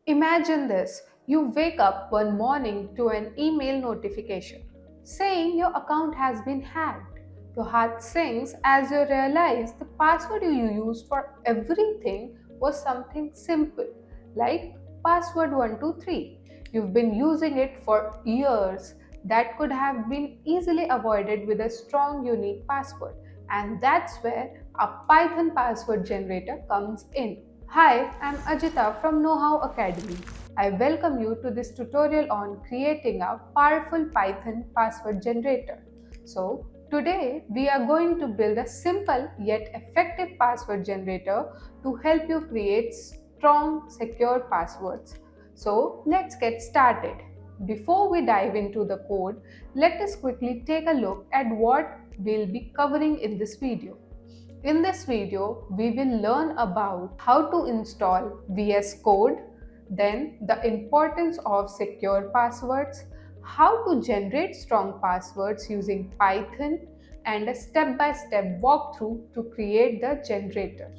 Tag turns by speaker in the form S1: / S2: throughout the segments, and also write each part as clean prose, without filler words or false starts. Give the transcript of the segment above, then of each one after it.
S1: Imagine this, you wake up one morning to an email notification saying your account has been hacked. Your heart sinks as you realize the password you used for everything was something simple like password 123. You've been using it for years. That could have been easily avoided with a strong unique password, and that's where a Python password generator comes in. Hi, I'm Ajita from KnowHow Academy. I welcome you to this tutorial on creating a powerful Python password generator. So, today we are going to build a simple yet effective password generator to help you create strong, secure passwords. So, let's get started. Before we dive into the code, let us quickly take a look at what we'll be covering in this video. In this video, we will learn about how to install VS Code, then the importance of secure passwords, how to generate strong passwords using Python, and a step-by-step walkthrough to create the generator.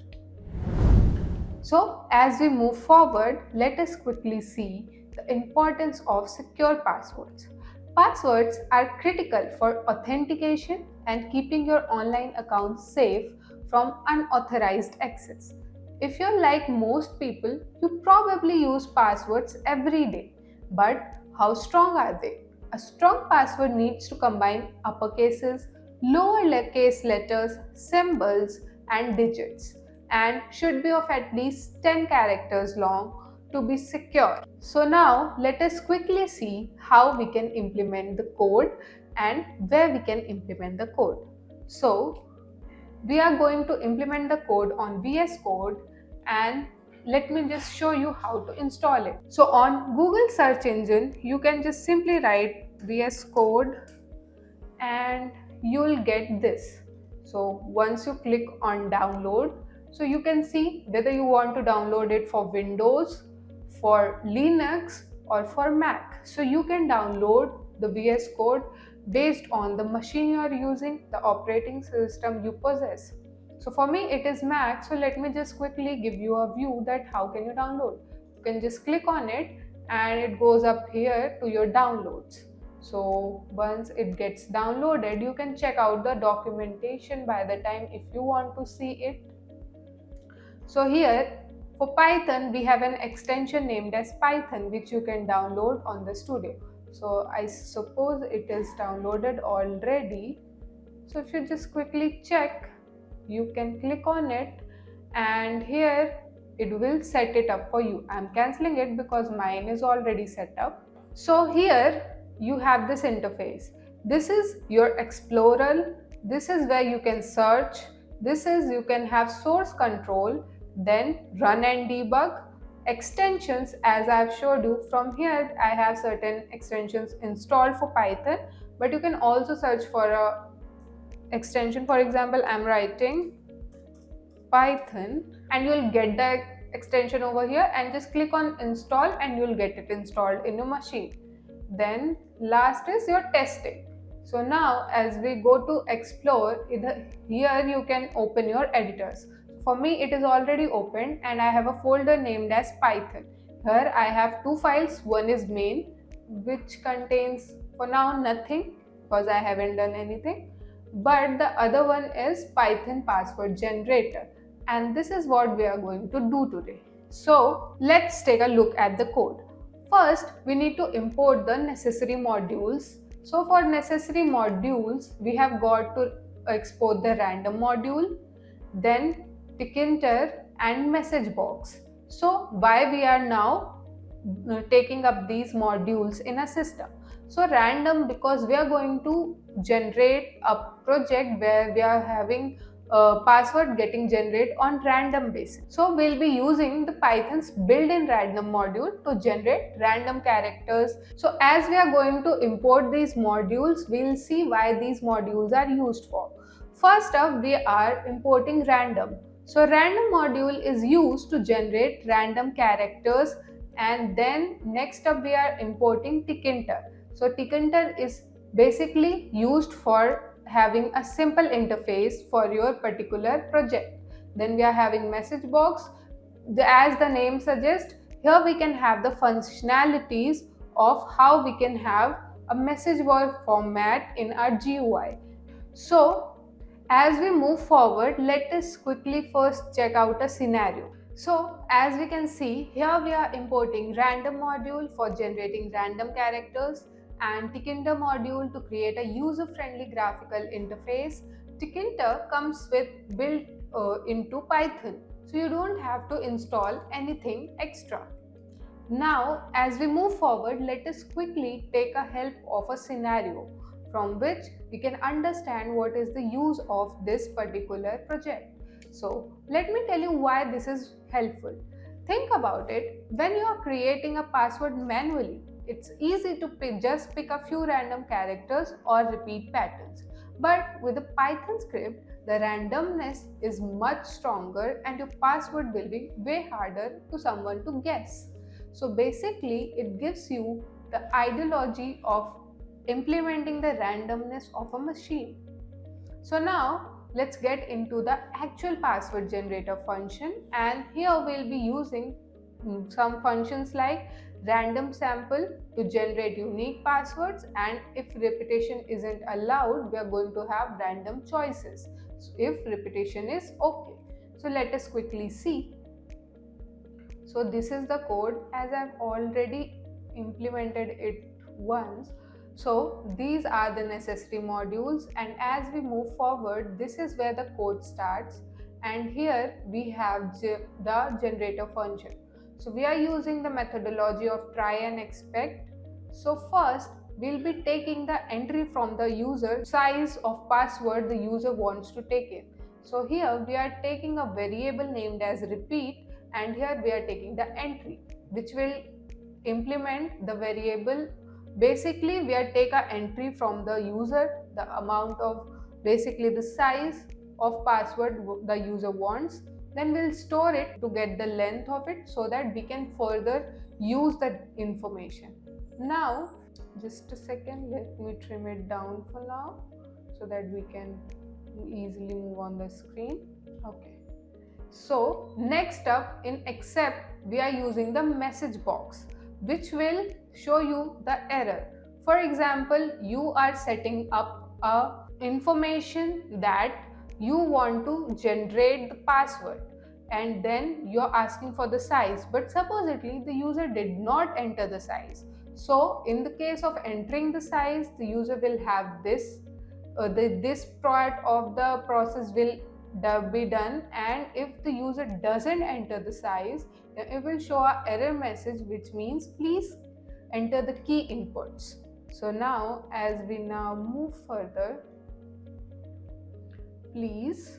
S1: So, as we move forward, let us quickly see the importance of secure passwords. Passwords are critical for authentication and keeping your online account safe from unauthorized access. If you're like most people, you probably use passwords every day. But how strong are they? A strong password needs to combine uppercases, lowercase letters, symbols, and digits, and should be of at least 10 characters long to be secure. So now let us quickly see how we can implement the code and where we can implement the code. So we are going to implement the code on VS Code, and let me just show you how to install it. So on Google search engine, you can just simply write VS Code and you'll get this. So once you click on download, so you can see whether you want to download it for Windows, for Linux, or for Mac. So you can download the VS Code based on the machine you are using, the operating system you possess. So for me it is Mac, so let me just quickly give you a view that how can you download. You can just click on it and it goes up here to your downloads. So once it gets downloaded, you can check out the documentation by the time if you want to see it. So here for Python, we have an extension named as Python, which you can download on the studio. So I suppose it is downloaded already. So if you just quickly check, you can click on it and here it will set it up for you. I'm cancelling it because mine is already set up. So here you have this interface. This is your Explorer. This is where you can search. This is you can have source control, then run and debug. Extensions, as I've showed you from here, I have certain extensions installed for Python, but you can also search for a extension. For example, I'm writing Python and you'll get the extension over here and just click on install and you'll get it installed in your machine. Then last is your testing. So now as we go to explore, here you can open your editors. For me it is already opened and I have a folder named as Python. Here I have two files. One is main, which contains for now nothing because I haven't done anything, but the other one is Python password generator, and this is what we are going to do today. So let's take a look at the code. First, we need to import the necessary modules. So for necessary modules, we have got to export the random module, then Tkinter and message box. So why we are now taking up these modules in a system? So random because we are going to generate a project where we are having password getting generated on random basis. So we'll be using the Python's built-in random module to generate random characters. So as we are going to import these modules, we'll see why these modules are used for. First up, we are importing random. So random module is used to generate random characters, and then next up we are importing Tkinter. So Tkinter is basically used for having a simple interface for your particular project. Then we are having message box. As the name suggests, Here we can have the functionalities of how we can have a message board format in our GUI. So as we move forward, let us quickly first check out a scenario. So as we can see, here we are importing random module for generating random characters and Tkinter module to create a user-friendly graphical interface. Tkinter comes with built into Python, so you don't have to install anything extra. Now, as we move forward, let us quickly take a help of a scenario from which we can understand what is the use of this particular project. So, let me tell you why this is helpful. Think about it, when you are creating a password manually, it's easy to just pick a few random characters or repeat patterns. But with a Python script, the randomness is much stronger and your password will be way harder to someone to guess. So basically, it gives you the ideology of implementing the randomness of a machine. So now let's get into the actual password generator function, and here we'll be using some functions like random sample to generate unique passwords, and if repetition isn't allowed, we are going to have random choices. So if repetition is okay. So let us quickly see. So this is the code, as I've already implemented it once. So these are the necessary modules, and as we move forward, this is where the code starts, and here we have the generator function. So we are using the methodology of try and expect. So first we'll be taking the entry from the user size of password the user wants to take in. So here we are taking a variable named as repeat, and here we are taking the entry which will implement the variable. Basically we are take a entry from the user, the amount of basically the size of password the user wants, then we'll store it to get the length of it so that we can further use that information. Now just a second, let me trim it down for now so that we can easily move on the screen. Okay. So next up in accept, we are using the message box which will show you the error. For example, you are setting up a information that you want to generate the password, and then you're asking for the size, but supposedly the user did not enter the size. So in the case of entering the size, the user will have this this part of the process will be done, and if the user doesn't enter the size, then it will show an error message which means please enter the key inputs. So now as we now move further, please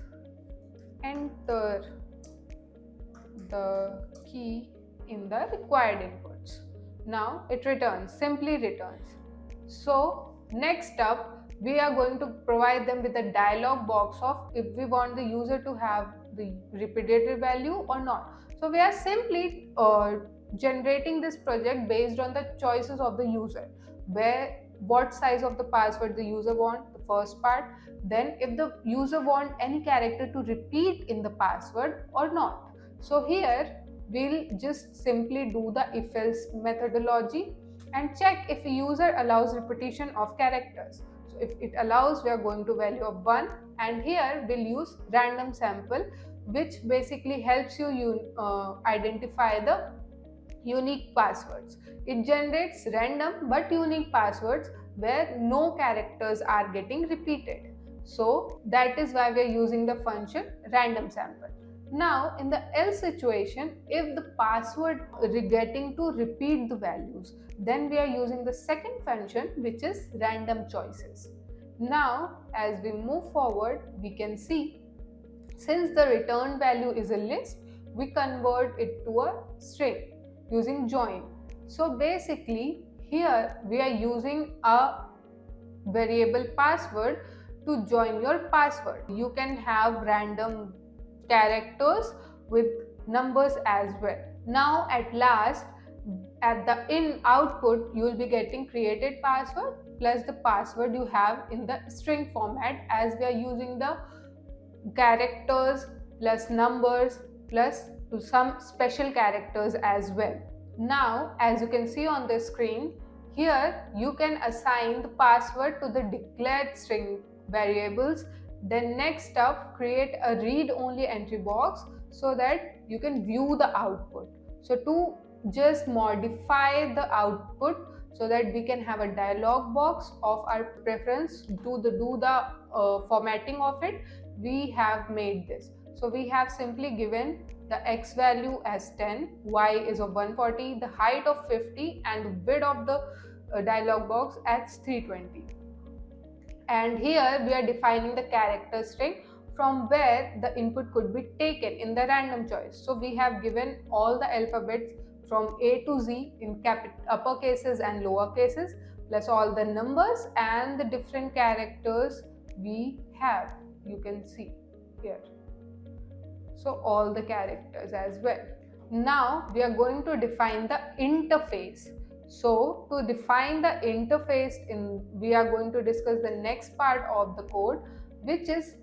S1: enter the key in the required inputs. Now it returns, simply returns. So next up, we are going to provide them with a dialog box of if we want the user to have the repetitive value or not. So we are simply generating this project based on the choices of the user, where what size of the password the user want, the first part, then if the user want any character to repeat in the password or not. So here we'll just simply do the if else methodology and check if a user allows repetition of characters. So if it allows, we are going to value of 1, and here we'll use random sample which basically helps you identify the unique passwords. It generates random but unique passwords where no characters are getting repeated. So that is why we are using the function random sample. Now in the else situation, if the password getting to repeat the values, then we are using the second function which is random choices. Now as we move forward, we can see since the return value is a list, we convert it to a string using join. So basically here we are using a variable password to join your password. You can have random characters with numbers as well. Now at last, at the in output, you will be getting created password plus the password you have in the string format, as we are using the characters plus numbers plus to some special characters as well. Now, as you can see on the screen, here you can assign the password to the declared string variables. Then next up, create a read-only entry box so that you can view the output. So to just modify the output so that we can have a dialog box of our preference to do the formatting of it, we have made this. So we have simply given the x value as 10, y is of 140, the height of 50, and the width of the dialog box as 320. And here we are defining the character string from where the input could be taken in the random choice. So we have given all the alphabets from A to Z in upper cases and lower cases, plus all the numbers and the different characters we have. You can see here. So all the characters as well. Now we are going to define the interface. So to define the interface, we are going to discuss the next part of the code, which is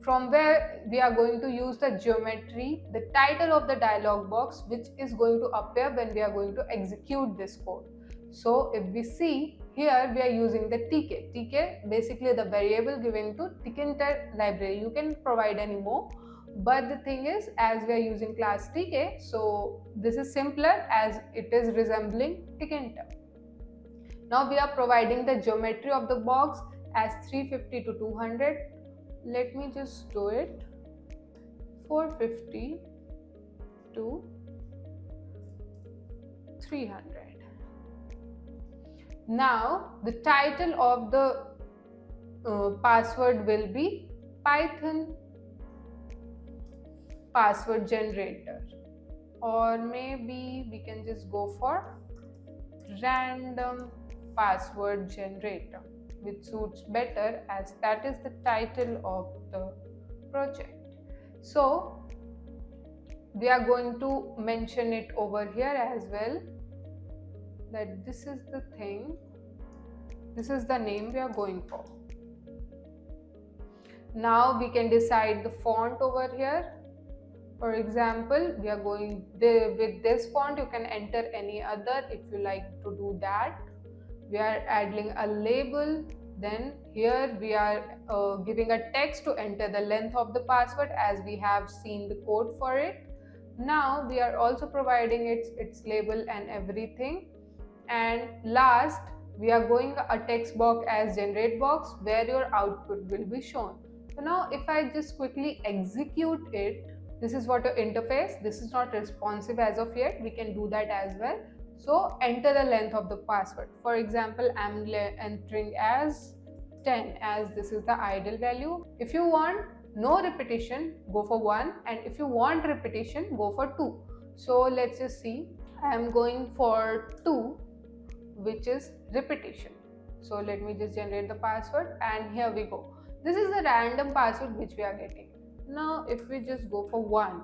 S1: from where we are going to use the geometry, the title of the dialog box, which is going to appear when we are going to execute this code. So if we see here, we are using the tk. Tk basically the variable given to tkinter library. You can provide any more. But the thing is, as we are using class tk, so this is simpler as it is resembling tkinter. Now we are providing the geometry of the box as 350 to 200. Let me just do it. 450 to 300. Now the title of the password will be Python password generator, or maybe we can just go for random password generator, which suits better as that is the title of the project. So we are going to mention it over here as well, that this is the thing, this is the name we are going for. Now we can decide the font over here. For example, we are going with this font. You can enter any other if you like to do that. We are adding a label. Then here we are giving a text to enter the length of the password as we have seen the code for it. Now we are also providing its label and everything. And last, we are going a text box as generate box where your output will be shown. So now if I just quickly execute it, this is what your interface. This is not responsive as of yet. We can do that as well. So enter the length of the password. For example, I'm entering as 10 as this is the ideal value. If you want no repetition, go for 1, and if you want repetition, go for 2. So let's just see. I'm going for 2, which is repetition. So let me just generate the password, and here we go. This is the random password which we are getting. Now if we just go for 1,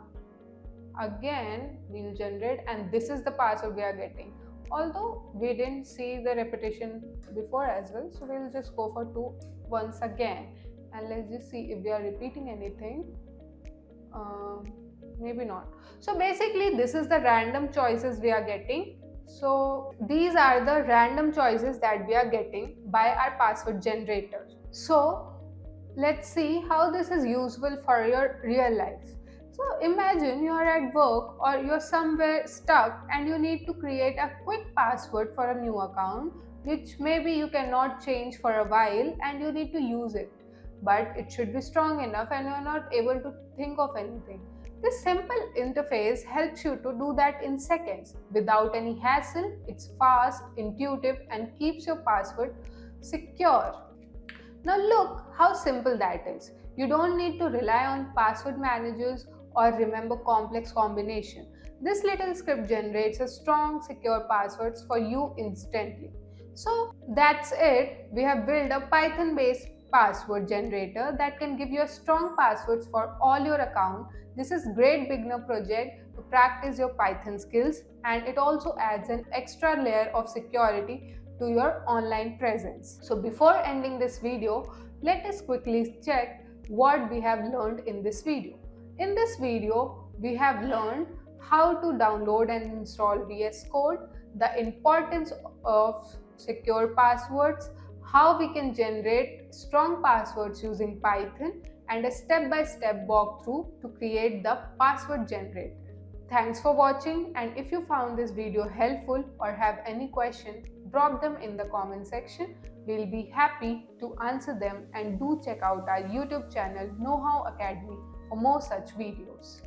S1: again we'll generate, and this is the password we are getting, although we didn't see the repetition before as well. So we'll just go for 2 once again, and let's just see if we are repeating anything. Maybe not. So basically this is the random choices we are getting. So these are the random choices that we are getting by our password generator. So let's see how this is useful for your real life. So imagine you are at work or you're somewhere stuck and you need to create a quick password for a new account, which maybe you cannot change for a while and you need to use it. But it should be strong enough and you're not able to think of anything. This simple interface helps you to do that in seconds without any hassle. It's fast, intuitive, and keeps your password secure. Now look how simple that is. You don't need to rely on password managers or remember complex combination. This little script generates a strong, secure passwords for you instantly. So that's it. We have built a Python-based password generator that can give you strong passwords for all your account. This is great beginner project to practice your Python skills, and it also adds an extra layer of security to your online presence. So before ending this video, let us quickly check what we have learned in this video. In this video, we have learned how to download and install VS Code, the importance of secure passwords, how we can generate strong passwords using Python, and a step-by-step walkthrough to create the password generator. Thanks for watching, and if you found this video helpful or have any question, drop them in the comment section. We'll be happy to answer them, and do check out our YouTube channel KnowHow Academy for more such videos.